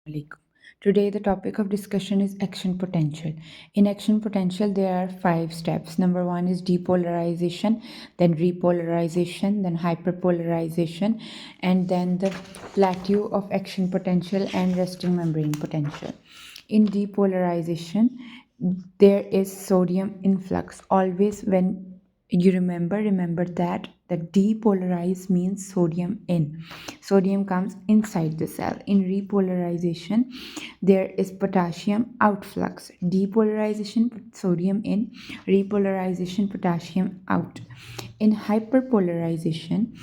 Alaikum. Today, the topic of discussion is action potential. In action potential, there are 5 steps. Number 1 is depolarization, then repolarization, then hyperpolarization, and then the plateau of action potential and resting membrane potential. In depolarization, there is sodium influx. Always, when you remember that the depolarize means sodium in. Sodium comes inside the cell. In repolarization, there is potassium outflux. Depolarization, sodium in. Repolarization, potassium out. In hyperpolarization,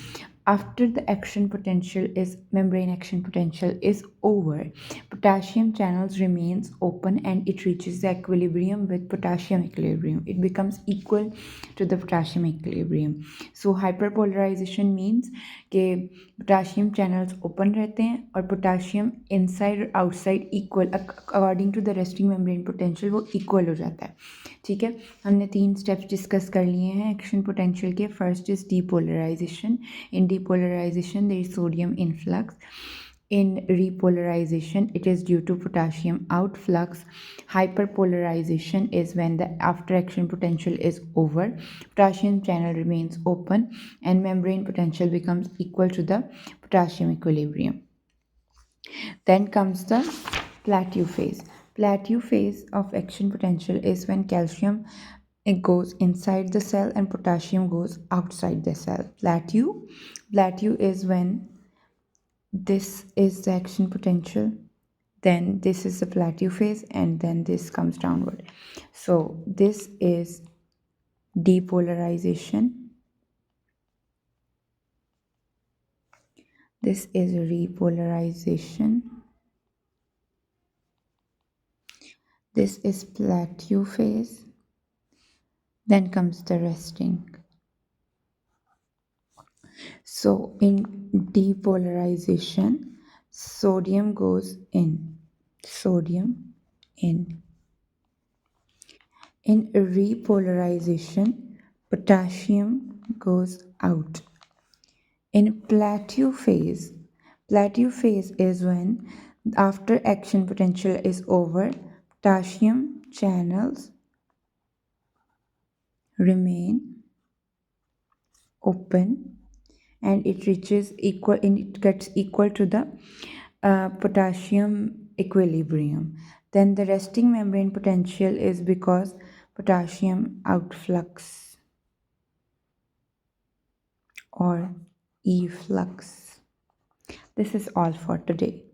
after the action potential is membrane action potential is over, potassium channels remains open and it reaches the equilibrium with potassium equilibrium. It becomes equal to the potassium equilibrium. So hyperpolarization means कि potassium channels open रहते हैं और potassium inside और outside equal according to the resting membrane potential वो equal हो जाता है. ठीक है, हमने 3 steps डिस्कस कर लिए हैं एक्शन पोटेंशियल के. First is depolarization. In depolarization, there is sodium influx. In repolarization, it is due to potassium outflux. Hyperpolarization is when the after action potential is over, potassium channel remains open, and membrane potential becomes equal to the potassium equilibrium. Then comes the plateau phase. Plateau phase of action potential is when calcium it goes inside the cell and potassium goes outside the cell. Plateau is when this is the action potential, then this is the plateau phase, and then this comes downward. So this is depolarization, this is repolarization, this is plateau phase, then comes the resting. So in depolarization, sodium goes in. Sodium in. In repolarization, potassium goes out. In plateau phase is when after action potential is over, potassium channels remain open and it reaches equal and it gets equal to the potassium equilibrium. Then the resting membrane potential is because potassium outflux or efflux. This is all for today.